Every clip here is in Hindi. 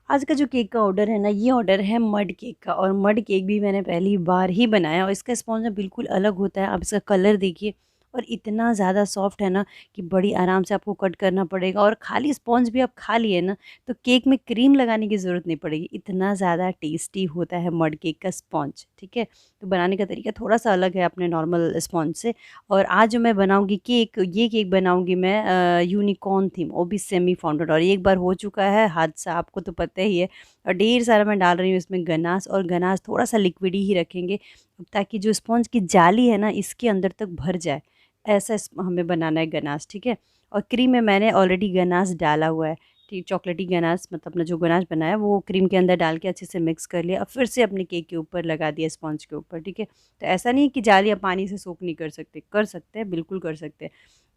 आज का जो केक का ऑर्डर है ना, ये ऑर्डर है मड केक का। और मड केक भी मैंने पहली बार ही बनाया और इसका स्पॉन्ज ना बिल्कुल अलग होता है। आप इसका कलर देखिए और इतना ज़्यादा सॉफ्ट है ना कि बड़ी आराम से आपको कट करना पड़ेगा। और खाली स्पॉन्ज भी आप खा लिए ना तो केक में क्रीम लगाने की ज़रूरत नहीं पड़ेगी। इतना ज़्यादा टेस्टी होता है मड केक का स्पॉन्ज। ठीक है, तो बनाने का तरीका थोड़ा सा अलग है अपने नॉर्मल स्पॉन्ज से। और आज जो मैं बनाऊंगी केक, ये केक बनाऊंगी मैं यूनिकॉर्न थीम, वो भी सेमी फाउंडेड। और ये एक बार हो चुका है हादसा, आपको तो पता ही है। और ढेर सारा मैं डाल रही हूँ इसमें गनाश, और गनाश थोड़ा सा लिक्विड ही रखेंगे ताकि जो स्पॉन्ज की जाली है ना इसके अंदर तक भर जाए। ऐसा हमें बनाना है गनाश। ठीक है, और क्रीम में मैंने ऑलरेडी गनाश डाला हुआ है। ठीक, चॉकलेटी गनाश, मतलब अपना जो गनाश बनाया वो क्रीम के अंदर डाल के अच्छे से मिक्स कर लिया और फिर से अपने केक के ऊपर लगा दिया, स्पॉन्ज के ऊपर। ठीक है, तो ऐसा नहीं कि जाली आप पानी से सोख नहीं कर सकते, कर सकते हैं, बिल्कुल कर सकते हैं।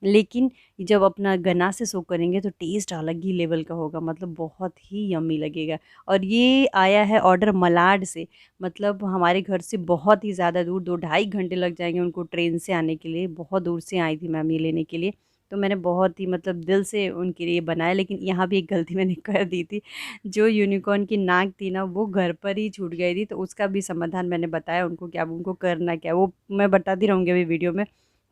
लेकिन जब अपना गन्ना से सोख करेंगे तो टेस्ट अलग ही लेवल का होगा, मतलब बहुत ही यम्मी लगेगा। और ये आया है ऑर्डर मलाड से, मतलब हमारे घर से बहुत ही ज़्यादा दूर, 2 ढाई घंटे लग जाएंगे उनको ट्रेन से आने के लिए। बहुत दूर से आई थी मैम ये लेने के लिए। तो मैंने बहुत ही मतलब दिल से उनके लिए बनाया। लेकिन यहाँ भी एक गलती मैंने कर दी थी, जो यूनिकॉर्न की नाक थी ना वो घर पर ही छूट गई थी। तो उसका भी समाधान मैंने बताया उनको कि अब उनको करना क्या, वो मैं बताती रहूँगी अभी वीडियो में।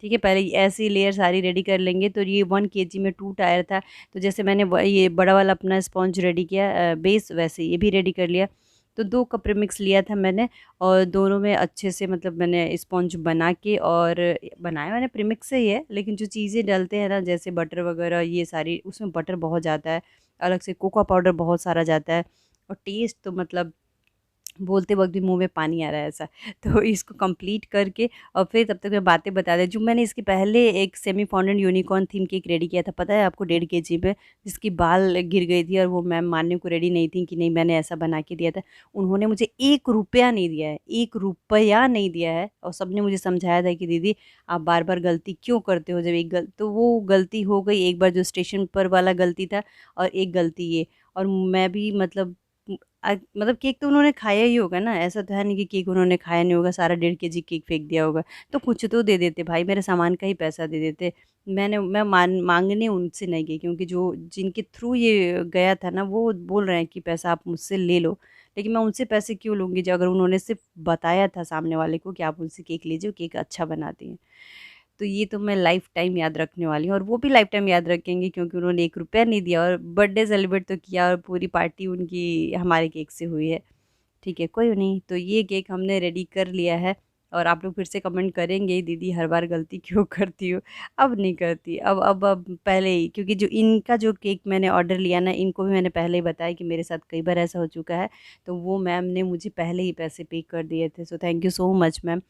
ठीक है, पहले ऐसी लेयर सारी रेडी कर लेंगे। तो ये 1 kg में 2 टायर था। तो जैसे मैंने ये बड़ा वाला अपना स्पॉन्ज रेडी किया बेस, वैसे ये भी रेडी कर लिया। तो 2 कप प्रीमिक्स लिया था मैंने, और दोनों में अच्छे से मतलब मैंने स्पॉन्ज बना के और बनाया मैंने प्रीमिक्स से ही है। लेकिन जो चीज़ें डालते हैं ना जैसे बटर वगैरह ये सारी, उसमें बटर बहुत जाता है, अलग से कोको पाउडर बहुत सारा जाता है। और टेस्ट तो मतलब बोलते वक़्त भी मुँह में पानी आ रहा है ऐसा। तो इसको कंप्लीट करके और फिर तब तक मैं बातें बता दें, जो मैंने इसके पहले एक semi founded unicorn theme cake ready किया था, पता है आपको, 1.5 kg पे, जिसकी बाल गिर गई थी और वो मैम मानने को रेडी नहीं थी कि नहीं मैंने ऐसा बना के दिया था। उन्होंने मुझे 1 रुपया नहीं दिया है, 1 रुपया नहीं दिया है। और सबने मुझे समझाया था कि दीदी आप बार-बार गलती क्यों करते हो, जब एक तो वो गलती हो गई, एक बार जो स्टेशन पर वाला गलती था और एक गलती ये। और मैं भी मतलब मतलब केक तो उन्होंने खाया ही होगा ना, ऐसा तो है नहीं कि केक उन्होंने खाया नहीं होगा, सारा 1.5 kg केक फेंक दिया होगा। तो कुछ तो दे देते भाई, मेरे सामान का ही पैसा दे देते। मैं मांगने उनसे नहीं गई, क्योंकि जो जिनके थ्रू ये गया था ना वो बोल रहे हैं कि पैसा आप मुझसे ले लो। लेकिन मैं उनसे पैसे क्यों लूँगी, जो अगर उन्होंने सिर्फ बताया था सामने वाले को कि आप उनसे केक लीजिए, केक अच्छा बनाती हैं। तो ये तो मैं लाइफ टाइम याद रखने वाली हूँ, और वो भी लाइफ टाइम याद रखेंगे, क्योंकि उन्होंने 1 रुपया नहीं दिया और बर्थडे सेलिब्रेट तो किया, और पूरी पार्टी उनकी हमारे केक से हुई है। ठीक है, कोई नहीं, तो ये केक हमने रेडी कर लिया है। और आप लोग फिर से कमेंट करेंगे दीदी हर बार गलती क्यों करती हो। अब नहीं करती, अब पहले ही, क्योंकि जो इनका जो केक मैंने ऑर्डर लिया ना, इनको भी मैंने पहले ही बताया कि मेरे साथ कई बार ऐसा हो चुका है। तो वो मैम ने मुझे पहले ही पैसे पे कर दिए थे, so thank you so much ma'am.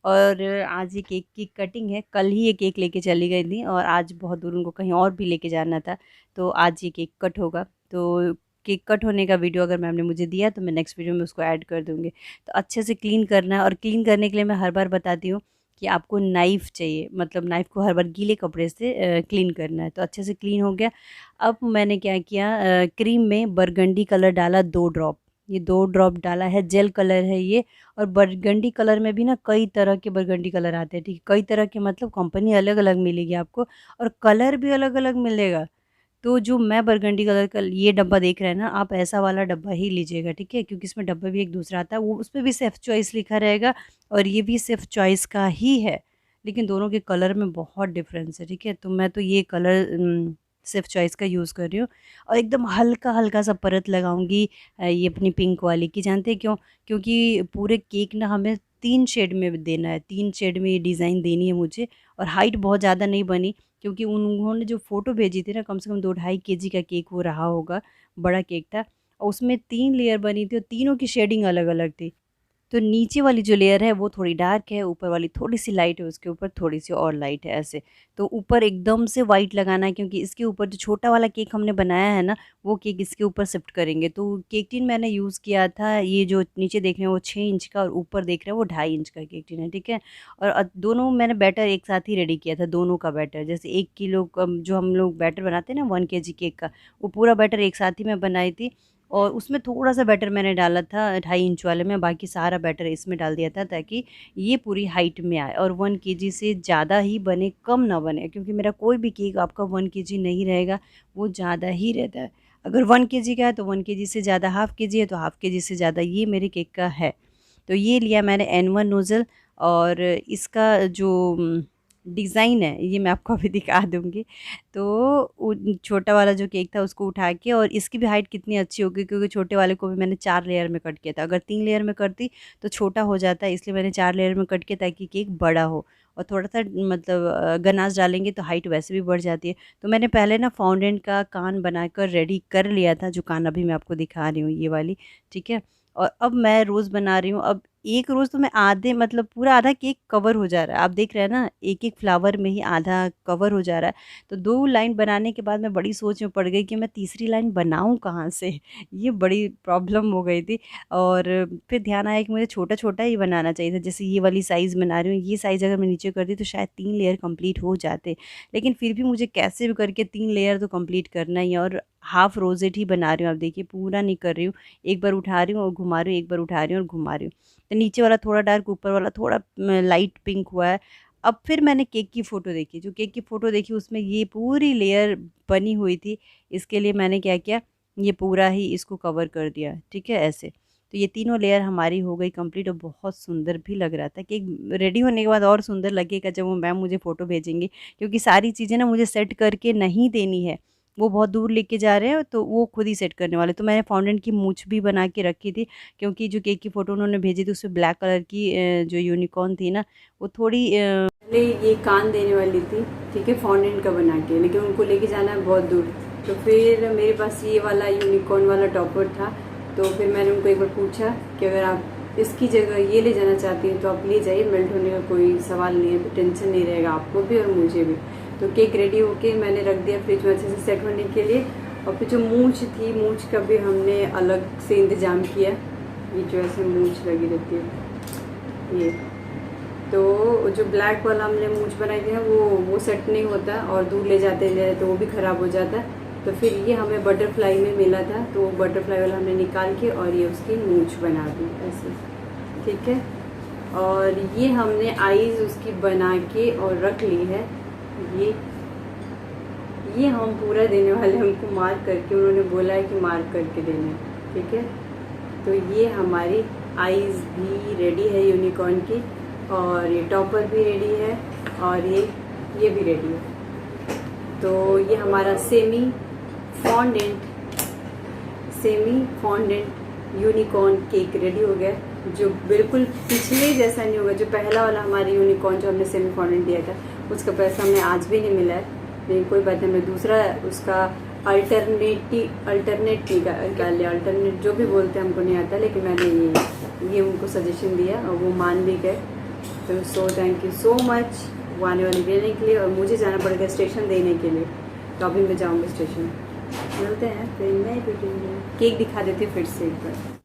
और आज ये केक की कटिंग है, कल ही ये केक लेके चली गई थी और आज बहुत दूर उनको कहीं और भी लेके जाना था। तो आज ये केक कट होगा। तो केक कट होने का वीडियो अगर मैम ने मुझे दिया तो मैं नेक्स्ट वीडियो में उसको ऐड कर दूँगी। तो अच्छे से क्लीन करना है, और क्लीन करने के लिए मैं हर बार बताती हूँ कि आपको नाइफ़ चाहिए, मतलब नाइफ़ को हर बार गीले कपड़े से क्लीन करना है। तो अच्छे से क्लीन हो गया। अब मैंने क्या किया, क्रीम में बरगंडी कलर डाला 2 ड्रॉप। ये 2 ड्रॉप डाला है, जेल कलर है ये। और बरगंडी कलर में भी ना कई तरह के बरगंडी कलर आते हैं। ठीक है, कई तरह के मतलब कंपनी अलग अलग मिलेगी आपको, और कलर भी अलग अलग मिलेगा। तो जो मैं बरगंडी कलर का ये डब्बा देख रहे हैं ना, आप ऐसा वाला डब्बा ही लीजिएगा। ठीक है, क्योंकि इसमें डब्बा भी एक दूसरा आता है, वो उसपे भी सेफ चॉइस लिखा रहेगा और ये भी सेफ चॉइस का ही है। लेकिन दोनों के कलर में बहुत डिफरेंस है। ठीक है, तो मैं तो ये कलर सेफ चॉइस का यूज़ कर रही हूँ। और एकदम हल्का हल्का सा परत लगाऊंगी ये अपनी पिंक वाली की। जानते हैं क्यों? क्योंकि पूरे केक ना हमें 3 शेड में देना है, 3 शेड में ये डिज़ाइन देनी है मुझे। और हाइट बहुत ज़्यादा नहीं बनी, क्योंकि उन्होंने जो फ़ोटो भेजी थी ना, कम से कम 2 ढाई kg का केक वो रहा होगा, बड़ा केक था। और उसमें 3 लेयर बनी थी और तीनों की शेडिंग अलग अलग थी। तो नीचे वाली जो लेयर है वो थोड़ी डार्क है, ऊपर वाली थोड़ी-सी लाइट है, उसके ऊपर थोड़ी-सी और लाइट है ऐसे। तो ऊपर एकदम से वाइट लगाना है, क्योंकि इसके ऊपर जो छोटा वाला केक हमने बनाया है ना, वो केक इसके ऊपर शिफ्ट करेंगे। तो केक टिन मैंने यूज़ किया था, ये जो नीचे देख रहे हैं वो 6 इंच का और ऊपर देख रहे हैं वो 2.5 इंच का केक टिन है, ठीक है? और दोनों मैंने बैटर एक साथ ही रेडी किया था, दोनों का बैटर। जैसे 1 किलो का जो हम लोग बैटर बनाते हैं ना 1 केजी केक का, वो पूरा बैटर एक साथ ही मैं बनाई थी। और उसमें थोड़ा-सा बैटर मैंने डाला था 2.5 इंच वाले में, बाकी सारा बैटर इसमें डाल दिया था ताकि ये पूरी हाइट में आए और 1 केजी से ज़्यादा ही बने, कम ना बने, क्योंकि मेरा कोई भी केक आपका 1 केजी नहीं रहेगा, वो ज़्यादा ही रहता है। अगर 1 केजी का है तो 1 केजी से ज़्यादा, हाफ़ केजी है तो हाफ़ केजी से ज़्यादा, ये मेरे केक का है। तो ये लिया मैंने N1 नोज़ल, और इसका जो डिज़ाइन है ये मैं आपको अभी दिखा दूँगी। तो वो छोटा वाला जो केक था उसको उठा के, और इसकी भी हाइट कितनी अच्छी होगी, क्योंकि छोटे वाले को भी मैंने 4 लेयर में कट किया था। अगर 3 लेयर में करती तो छोटा हो जाता, इसलिए मैंने 4 लेयर में कट किया ताकि केक बड़ा हो। और थोड़ा-सा मतलब गनाश डालेंगे तो हाइट वैसे भी बढ़ जाती है। तो मैंने पहले ना फॉन्डेंट का कान बनाकर रेडी कर लिया था, जो कान अभी मैं आपको दिखा रही हूँ ये वाली, ठीक है? और अब मैं रोज़ बना रही हूँ। अब एक रोज़ तो मैं आधे मतलब पूरा आधा केक कवर हो जा रहा है। आप देख रहे हैं ना, एक-एक फ्लावर में ही आधा कवर हो जा रहा है। तो 2 लाइन बनाने के बाद मैं बड़ी सोच में पड़ गई कि मैं तीसरी लाइन बनाऊँ कहाँ से? ये बड़ी प्रॉब्लम हो गई थी। और फिर ध्यान आया कि मुझे छोटा-छोटा ही बनाना चाहिए था। जैसे ये वाली साइज़ बना रही हूँ, ये साइज़ अगर मैं नीचे करती तो शायद 3 लेयर कंप्लीट हो जाते। लेकिन फिर भी मुझे कैसे भी करके 3 लेयर तो कंप्लीट करना ही है, और हाफ रोज़ेट ही बना रही हूँ। आप देखिए, पूरा नहीं कर रही हूँ। एक बार उठा रही हूँ और घुमा रही हूँ, एक बार उठा रही हूँ और घुमा रही हूँ। तो नीचे वाला थोड़ा डार्क, ऊपर वाला थोड़ा लाइट पिंक हुआ है। अब फिर मैंने केक की फ़ोटो देखी, जो केक की फ़ोटो देखी उसमें ये पूरी लेयर बनी हुई थी। इसके लिए मैंने क्या किया, ये पूरा ही इसको कवर कर दिया, ठीक है, ऐसे। तो ये तीनों लेयर हमारी हो गई कंप्लीट, और बहुत सुंदर भी लग रहा था। केक रेडी होने के बाद और सुंदर लगेगा जब वो मैम मुझे फ़ोटो भेजेंगी, क्योंकि सारी चीज़ें ना मुझे सेट करके नहीं देनी है। वो बहुत दूर लेके जा रहे हैं, तो वो खुद ही सेट करने वाले। तो मैंने फॉन्डेंट की मूंछ भी बना के रखी थी, क्योंकि जो केक की फ़ोटो उन्होंने भेजी थी उसमें ब्लैक कलर की जो यूनिकॉर्न थी ना, वो थोड़ी पहले ये कान देने वाली थी, ठीक है, फॉन्डेंट का बना के, लेकिन उनको लेके जाना है बहुत दूर। तो फिर मेरे पास ये वाला यूनिकॉर्न वाला टॉपर था। तो फिर मैंने उनको एक बार पूछा कि अगर आप इसकी जगह ये ले जाना चाहती हैं तो आप ले जाइए, मेल्ट होने का कोई सवाल नहीं है, तो टेंशन नहीं रहेगा आपको भी और मुझे भी। तो केक रेडी होके मैंने रख दिया फ्रिज में अच्छे से सेट होने के लिए। और फिर जो मूंछ थी, मूंछ का भी हमने अलग से इंतज़ाम किया। ये जो ऐसे मूंछ लगी रहती है ये, तो जो ब्लैक वाला हमने मूंछ बनाई थी ना, वो सेट नहीं होता, और दूर ले जाते तो वो भी ख़राब हो जाता। तो फिर ये हमें बटरफ्लाई में मिला था, तो वो बटरफ्लाई वाला हमने निकाल के और ये उसकी मूंछ बना दी ऐसे, ठीक है। और ये हमने आईज़ उसकी बना के और रख ली है। ये हम पूरा देने वाले, हमको मार्क करके उन्होंने बोला है कि मार्क करके देना, ठीक है। तो ये हमारी आईज़ भी रेडी है यूनिकॉर्न की, और ये टॉपर भी रेडी है, और ये भी रेडी है। तो ये हमारा semi fondant unicorn cake ready हो गया, जो बिल्कुल पिछले जैसा नहीं होगा। जो पहला वाला हमारा यूनिकॉर्न जो हमने सेमी फॉन्डेंट दिया था, उसका पैसा हमें आज भी नहीं मिला है, लेकिन कोई बात नहीं, मैं दूसरा उसका अल्टरनेट निकाल लिया। अल्टरनेट जो भी बोलते हैं हमको नहीं आता, लेकिन मैंने ये उनको सजेशन दिया और वो मान भी गए। तो थैंक यू सो मच वो आने वाली देने के लिए। और मुझे जाना पड़ेगा स्टेशन देने के लिए, तो अभी मैं जाऊँगी स्टेशन। मिलते हैं फिर नए वीडियो में। केक दिखा देती हूँ फिर से एक बार।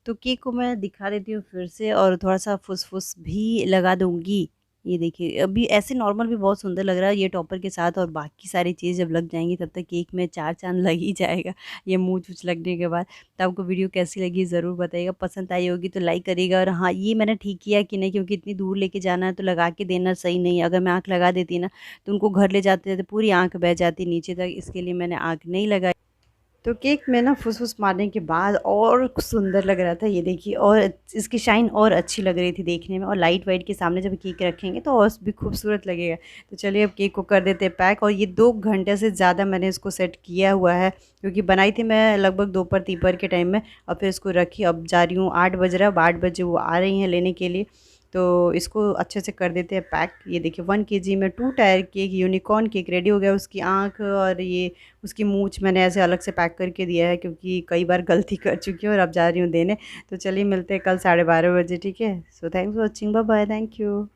तो केक को मैं दिखा देती हूँ फिर से, और थोड़ा-सा फुस-फुस भी लगा दूँगी। ये देखिए, अभी ऐसे नॉर्मल भी बहुत सुंदर लग रहा है ये टॉपर के साथ, और बाकी सारी चीज़ जब लग जाएँगी तब तक केक में 4 चाँद लग ही जाएगा, ये मूंछ-वूछ लगने के बाद। तो आपको वीडियो कैसी लगी ज़रूर बताइएगा, पसंद आई होगी तो लाइक करिएगा। और हाँ, ये मैंने ठीक किया कि नहीं, क्योंकि इतनी दूर लेके जाना है तो लगा के देना सही नहीं है। अगर मैं आँख लगा देती ना, तो उनको घर ले जाते-जाते पूरी आँख बह जाती नीचे तक, इसके लिए मैंने आँख नहीं लगाई। तो केक में ना फुस-फुस मारने के बाद और सुंदर लग रहा था, ये देखिए, और इसकी शाइन और अच्छी लग रही थी देखने में। और लाइट वाइट के सामने जब केक रखेंगे तो और भी खूबसूरत लगेगा। तो चलिए अब केक को कर देते हैं पैक। और ये 2 घंटे से ज़्यादा मैंने इसको सेट किया हुआ है, क्योंकि बनाई थी मैं लगभग दोपहर-तीपहर के टाइम में, और फिर इसको रखी। अब जा रही हूँ, 8 बज रहा है, अब 8 बजे वो आ रही हैं लेने के लिए। तो इसको अच्छे से कर देते हैं पैक। ये देखिए 1 केजी में 2 tyre cake unicorn cake ready हो गया। उसकी आँख और ये उसकी मूंछ मैंने ऐसे अलग से पैक करके दिया है, क्योंकि कई बार गलती कर चुकी हूँ और अब जा रही हूँ देने। तो चलिए मिलते हैं कल 12:30 बजे, ठीक है। So thanks for watching, bye bye, thank you.